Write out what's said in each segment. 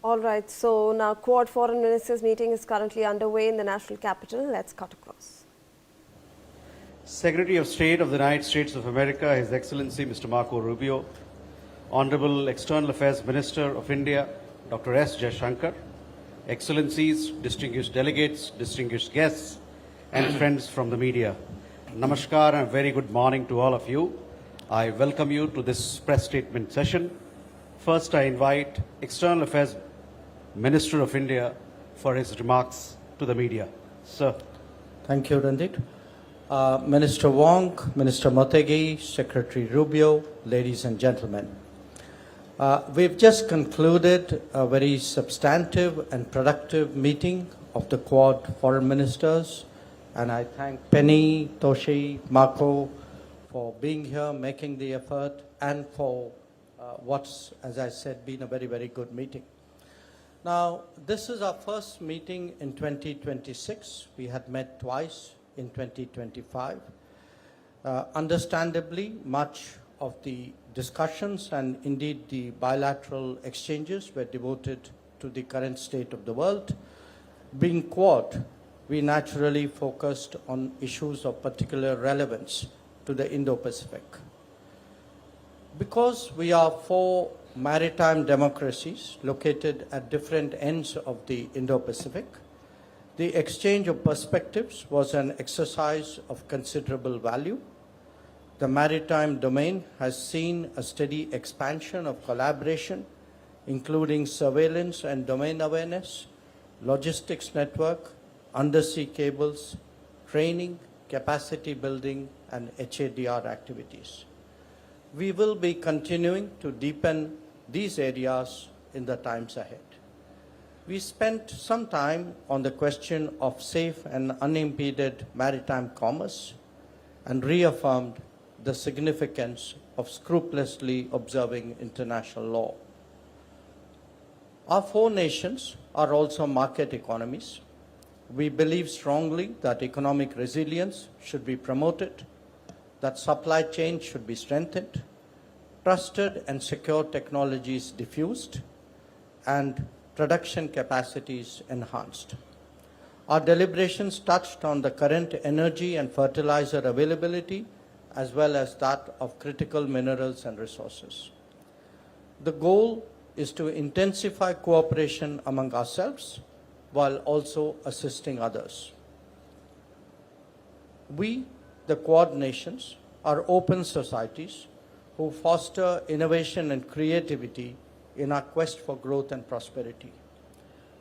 All right, so now Quad Foreign Ministers meeting is currently underway in the national capital. Let's cut across. Secretary of State of the United States of America, His Excellency Mr. Marco Rubio, Honorable External Affairs Minister of India, Dr. S. Jaishankar, Excellencies, distinguished delegates, distinguished guests, and friends from the media. Namaskar and a very good morning to all of you. I welcome you to this press statement session. First, I invite External Affairs Minister of India for his remarks to the media. Sir. Thank you, Randit. Minister Wong, Minister Motegi, Secretary Rubio, ladies and gentlemen. We've just concluded a very substantive and productive meeting of the Quad Foreign Ministers, and I thank Penny, Toshi, Marco for being here, making the effort, and for what's, as I said, been a very, very good meeting. Now, this is our first meeting in 2026. We had met twice in 2025. Understandably, much of the discussions and indeed the bilateral exchanges were devoted to the current state of the world. Being Quad, we naturally focused on issues of particular relevance to the Indo-Pacific. Because we are four maritime democracies located at different ends of the Indo-Pacific, the exchange of perspectives was an exercise of considerable value. The maritime domain has seen a steady expansion of collaboration, including surveillance and domain awareness, logistics network, undersea cables, training, capacity building, and HADR activities. We will be continuing to deepen these areas in the times ahead. We spent some time on the question of safe and unimpeded maritime commerce and reaffirmed the significance of scrupulously observing international law. Our four nations are also market economies. We believe strongly that economic resilience should be promoted, that supply chains should be strengthened, trusted and secure technologies diffused, and production capacities enhanced. Our deliberations touched on the current energy and fertilizer availability, as well as that of critical minerals and resources. The goal is to intensify cooperation among ourselves while also assisting others. We, the Quad nations, are open societies who foster innovation and creativity in our quest for growth and prosperity.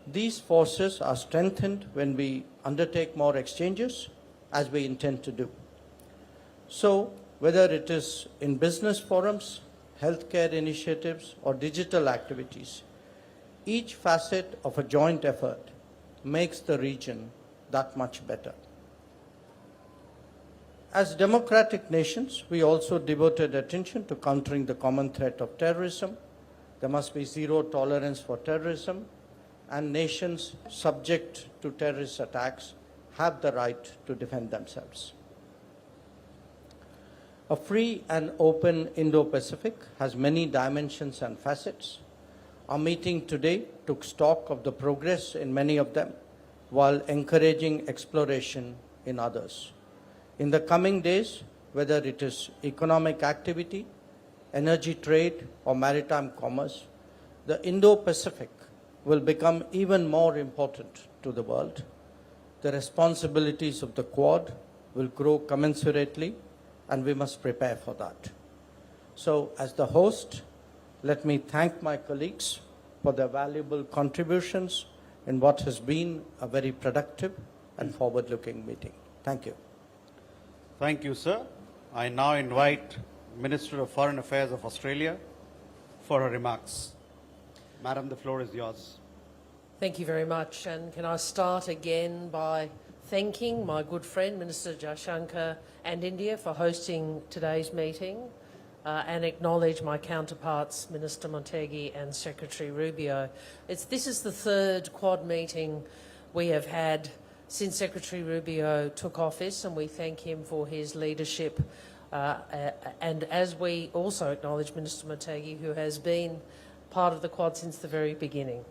These forces are strengthened when we undertake more exchanges, as we intend to do. So, whether it is in business forums, healthcare initiatives, or digital activities, each facet of a joint effort makes the region that much better. As democratic nations, we also devoted attention to countering the common threat of terrorism. There must be zero tolerance for terrorism, and nations subject to terrorist attacks have the right to defend themselves. A free and open Indo-Pacific has many dimensions and facets. Our meeting today took stock of the progress in many of them, while encouraging exploration in others. In the coming days, whether it is economic activity, energy trade, or maritime commerce, the Indo-Pacific will become even more important to the world. The responsibilities of the Quad will grow commensurately, and we must prepare for that. So, as the host, let me thank my colleagues for their valuable contributions in what has been a very productive and forward-looking meeting. Thank you. Thank you, sir. I now invite Minister of Foreign Affairs of Australia for her remarks. Madam, the floor is yours. Thank you very much. And can I start again by thanking my good friend, Minister Jaishankar, and India for hosting today's meeting, and acknowledge my counterparts, Minister Motegi and Secretary Rubio. This is the third Quad meeting we have had since Secretary Rubio took office, and we thank him for his leadership. And as we also acknowledge Minister Motegi, who has been part of the Quad since the very beginning.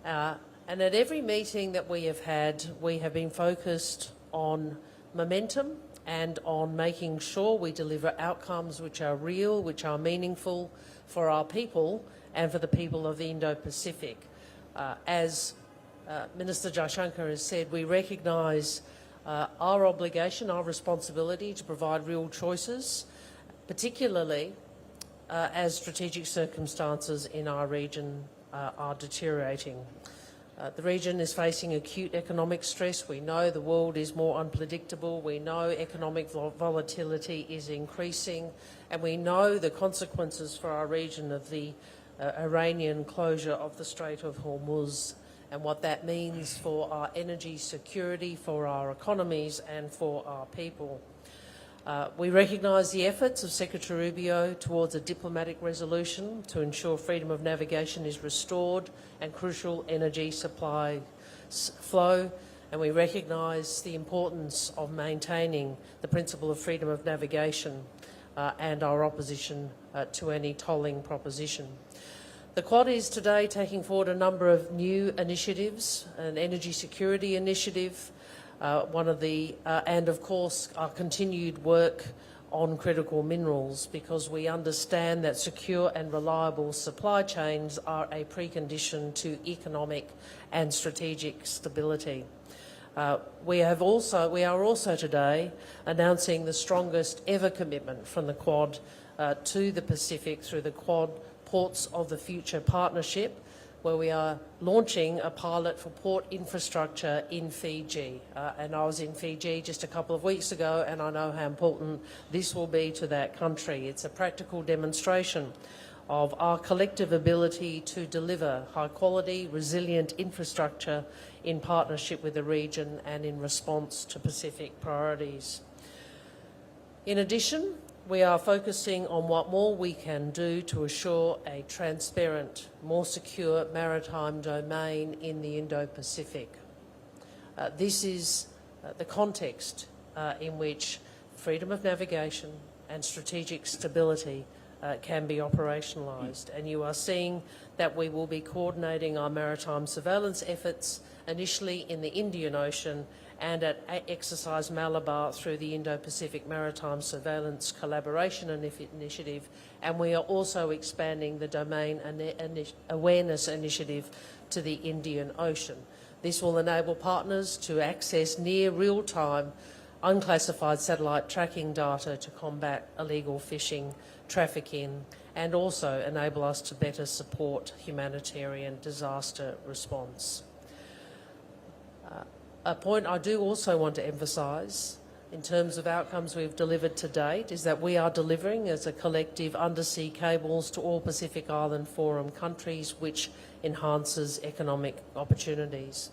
And at every meeting that we have had, we have been focused on momentum and on making sure we deliver outcomes which are real, which are meaningful for our people and for the people of the Indo-Pacific. As Minister Jaishankar has said, we recognise our obligation, our responsibility to provide real choices, particularly as strategic circumstances in our region are deteriorating. The region is facing acute economic stress. We know the world is more unpredictable. We know economic volatility is increasing. And we know the consequences for our region of the Iranian closure of the Strait of Hormuz and what that means for our energy security, for our economies and for our people. We recognise the efforts of Secretary Rubio towards a diplomatic resolution to ensure freedom of navigation is restored and crucial energy supply flow, and we recognise the importance of maintaining the principle of freedom of navigation and our opposition to any tolling proposition. The Quad is today taking forward a number of new initiatives, an energy security initiative, and of course our continued work on critical minerals, because we understand that secure and reliable supply chains are a precondition to economic and strategic stability. We are also today announcing the strongest ever commitment from the Quad to the Pacific through the Quad Ports of the Future Partnership, where we are launching a pilot for port infrastructure in Fiji. And I was in Fiji just a couple of weeks ago, and I know how important this will be to that country. It's a practical demonstration of our collective ability to deliver high-quality, resilient infrastructure in partnership with the region and in response to Pacific priorities. In addition, we are focusing on what more we can do to assure a transparent, more secure maritime domain in the Indo-Pacific. This is the context in which freedom of navigation and strategic stability can be operationalised. And you are seeing that we will be coordinating our maritime surveillance efforts initially in the Indian Ocean and at Exercise Malabar through the Indo-Pacific Maritime Surveillance Collaboration Initiative, and we are also expanding the Domain Awareness Initiative to the Indian Ocean. This will enable partners to access near real-time unclassified satellite tracking data to combat illegal fishing, trafficking, and also enable us to better support humanitarian disaster response. A point I do also want to emphasise in terms of outcomes we've delivered to date is that we are delivering as a collective undersea cables to all Pacific Island Forum countries, which enhances economic opportunities.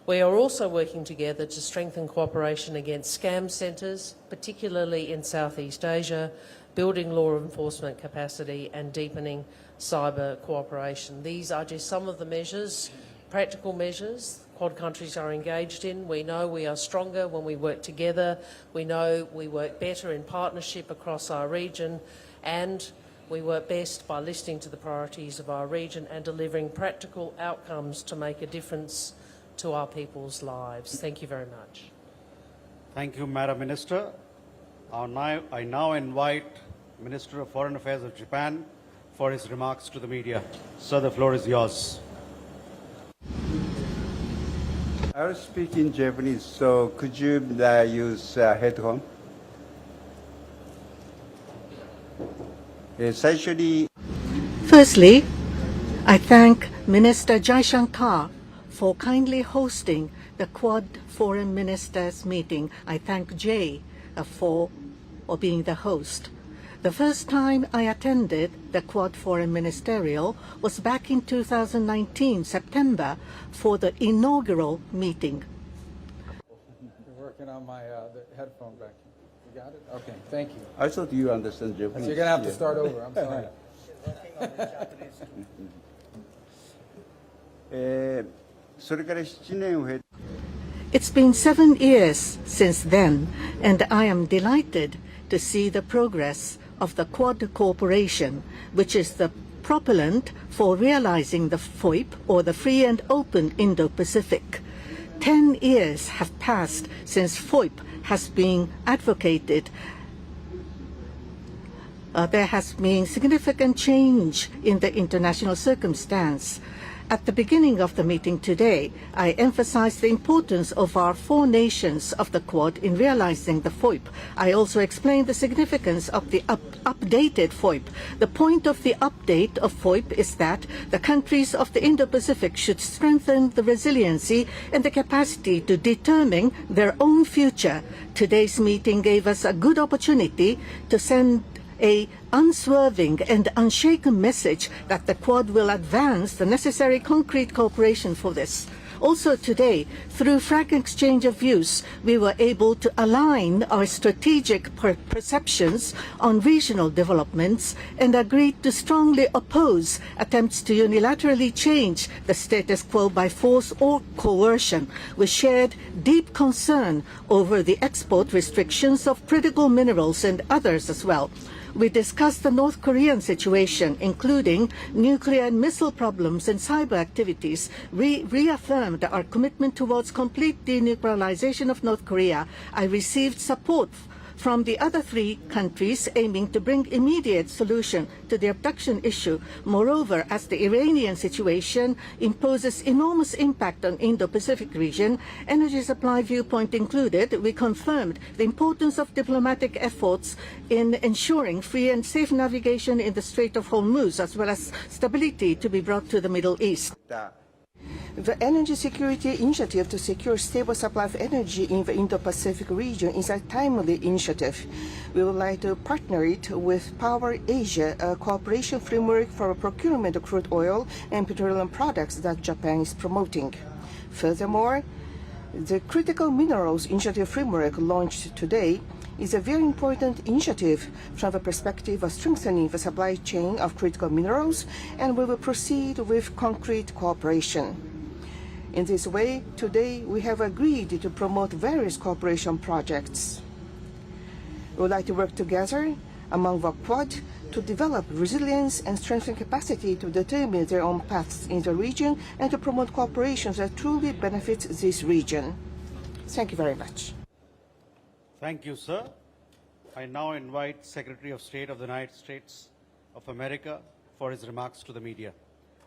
We are also working together to strengthen cooperation against scam centres, particularly in Southeast Asia, building law enforcement capacity and deepening cyber cooperation. These are just some of the measures, practical measures, Quad countries are engaged in. We know we are stronger when we work together. We know we work better in partnership across our region, and we work best by listening to the priorities of our region and delivering practical outcomes to make a difference to our people's lives. Thank you very much. Thank you, Madam Minister. I now invite Minister of Foreign Affairs of Japan for his remarks to the media. Sir, the floor is yours. I will speak in Japanese, so could you use headphone? 最初に Firstly, I thank Minister Jaishankar for kindly hosting the Quad Foreign Ministers meeting. I thank Jay for being the host. The first time I attended the Quad Foreign Ministerial was back in 2019, September, for the inaugural meeting. You're working on my the headphone back. You got it? Okay, thank you. I thought you understand Japanese. So you're going to have to start over. I'm sorry. それから7年を経て It's been 7 years since then, and I am delighted to see the progress of the Quad Corporation, which is the propellant for realizing the FOIP, or the Free and Open Indo-Pacific. 10 years have passed since FOIP has been advocated. There has been significant change in the international circumstance. At the beginning of the meeting today, I emphasized the importance of our 4 nations of the Quad in realizing the FOIP. I also explained the significance of the updated FOIP. The point of the update of FOIP is that the countries of the Indo-Pacific should strengthen the resiliency and the capacity to determine their own future. Today's meeting gave us a good opportunity to send a unswerving and unshaken message that the Quad will advance the necessary concrete cooperation for this. Also today, through frank exchange of views, we were able to align our strategic perceptions on regional developments and agreed to strongly oppose attempts to unilaterally change the status quo by force or coercion. We shared deep concern over the export restrictions of critical minerals and others as well. We discussed the North Korean situation, including nuclear and missile problems and cyber activities. We reaffirmed our commitment towards complete denuclearization of North Korea. I received support from the other 3 countries aiming to bring immediate solution to the abduction issue. Moreover, as the Iranian situation imposes enormous impact on Indo-Pacific region, energy supply viewpoint included, we confirmed the importance of diplomatic efforts in ensuring free and safe navigation in the Strait of Hormuz, as well as stability to be brought to the Middle East. The Energy Security Initiative to secure stable supply of energy in the Indo-Pacific region is a timely initiative. We would like to partner it with Power Asia, a cooperation framework for procurement of crude oil and petroleum products that Japan is promoting. Furthermore, the Critical Minerals Initiative framework launched today is a very important initiative from the perspective of strengthening the supply chain of critical minerals, and we will proceed with concrete cooperation. In this way, today we have agreed to promote various cooperation projects. We would like to work together among the Quad to develop resilience and strengthen capacity to determine their own paths in the region and to promote cooperation that truly benefits this region. Thank you very much. Thank you, sir. I now invite Secretary of State of the United States of America for his remarks to the media.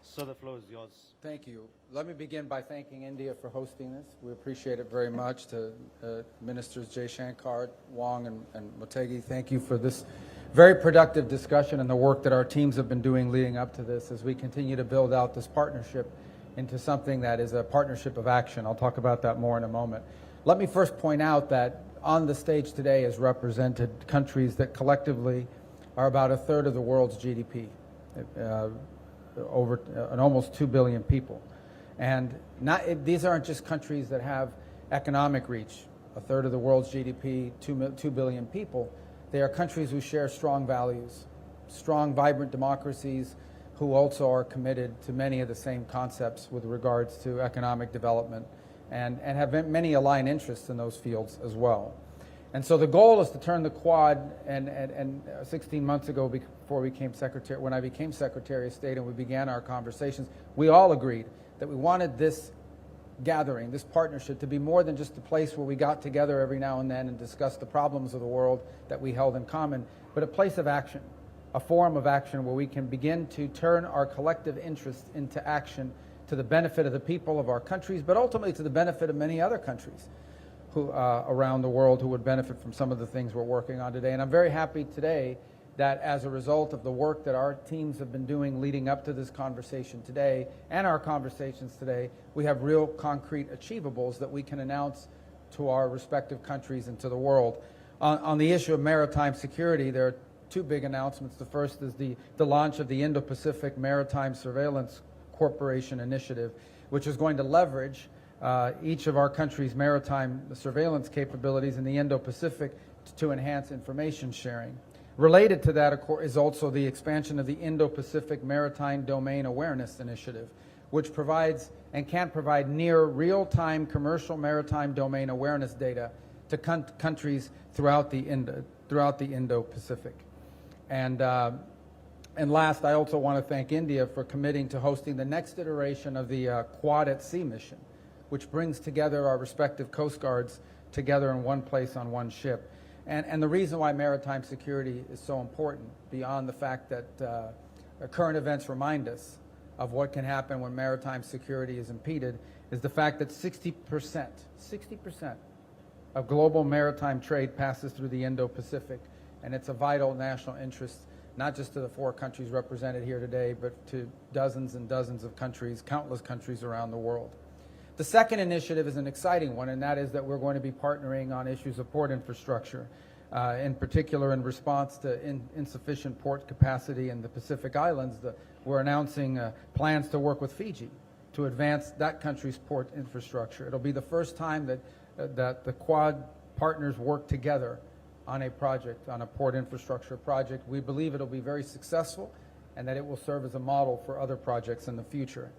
Sir, the floor is yours. Thank you. Let me begin by thanking India for hosting this. We appreciate it very much. To Ministers Jaishankar, Wong, and Motegi, thank you for this very productive discussion and the work that our teams have been doing leading up to this as we continue to build out this partnership into something that is a partnership of action. I'll talk about that more in a moment. Let me first point out that on the stage today is represented countries that collectively are about 1/3 of the world's GDP. Over almost 2 billion people. And these aren't just countries that have economic reach, 1/3 of the world's GDP, 2 billion people. They are countries who share strong values, strong, vibrant democracies who also are committed to many of the same concepts with regards to economic development and have many aligned interests in those fields as well. And so the goal is to turn the Quad, and 16 months ago, before when I became Secretary of State and we began our conversations, we all agreed that we wanted this gathering, this partnership, to be more than just a place where we got together every now and then and discussed the problems of the world that we held in common, but a place of action, a forum of action where we can begin to turn our collective interests into action to the benefit of the people of our countries, but ultimately to the benefit of many other countries around the world who would benefit from some of the things we're working on today. And I'm very happy today that as a result of the work that our teams have been doing leading up to this conversation today and our conversations today, we have real concrete achievables that we can announce to our respective countries and to the world. On the issue of maritime security, there are 2 big announcements. The first is the launch of the Indo-Pacific Maritime Surveillance Corporation Initiative, which is going to leverage each of our country's maritime surveillance capabilities in the Indo-Pacific to enhance information sharing. Related to that, of course, is also the expansion of the Indo-Pacific Maritime Domain Awareness Initiative, which provides and can provide near real-time commercial maritime domain awareness data to countries throughout the Indo-Pacific. And And last, I also want to thank India for committing to hosting the next iteration of the Quad at Sea mission, which brings together our respective Coast Guards together in one place on one ship. And the reason why maritime security is so important, beyond the fact that current events remind us of what can happen when maritime security is impeded, is the fact that 60% of global maritime trade passes through the Indo-Pacific, and it's a vital national interest, not just to the 4 countries represented here today, but to dozens and dozens of countries, countless countries around the world. The second initiative is an exciting one, and that is that we're going to be partnering on issues of port infrastructure, in particular in response to insufficient port capacity in the Pacific Islands. We're announcing plans to work with Fiji to advance that country's port infrastructure. It'll be the first time that the Quad partners work together on a project, on a port infrastructure project. We believe it'll be very successful and that it will serve as a model for other projects in the future.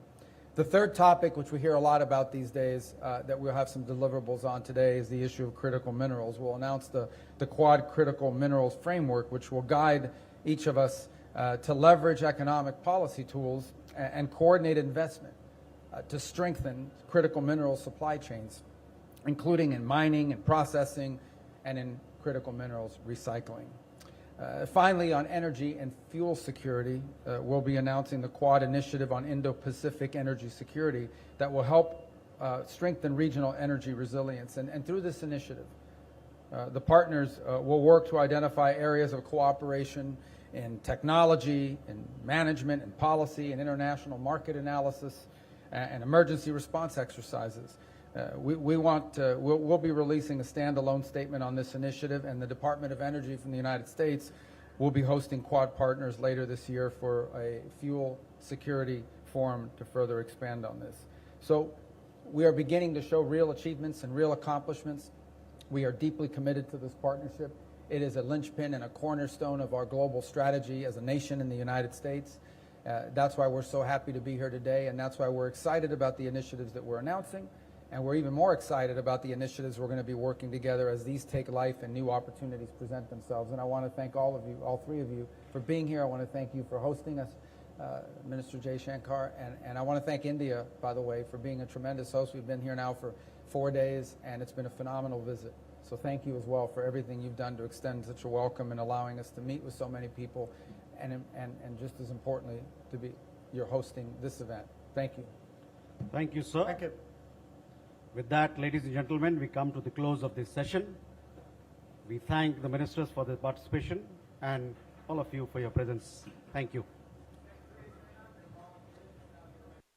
The third topic, which we hear a lot about these days, that we'll have some deliverables on today, is the issue of critical minerals. We'll announce the Quad Critical Minerals Framework, which will guide each of us to leverage economic policy tools and coordinate investment to strengthen critical mineral supply chains, including in mining and processing and in critical minerals recycling. Finally, on energy and fuel security, we'll be announcing the Quad Initiative on Indo-Pacific energy security that will help strengthen regional energy resilience. And through this initiative, the partners will work to identify areas of cooperation in technology, in management, in policy, in international market analysis, and emergency response exercises. We'll be releasing a standalone statement on this initiative, and the Department of Energy from the United States will be hosting Quad partners later this year for a fuel security forum to further expand on this. So we are beginning to show real achievements and real accomplishments. We are deeply committed to this partnership. It is a linchpin and a cornerstone of our global strategy as a nation in the United States. That's why we're so happy to be here today, and that's why we're excited about the initiatives that we're announcing. And we're even more excited about the initiatives we're going to be working together as these take life and new opportunities present themselves. And I want to thank all of you, all 3 of you, for being here. I want to thank you for hosting us, Minister Jay Shankar. And I want to thank India, by the way, for being a tremendous host. We've been here now for 4 days, and it's been a phenomenal visit. So thank you as well for everything you've done to extend such a welcome and allowing us to meet with so many people, and just as importantly, you're hosting this event. Thank you. Thank you, sir. Thank you. With that, ladies and gentlemen, we come to the close of this session. We thank the ministers for their participation and all of you for your presence. Thank you.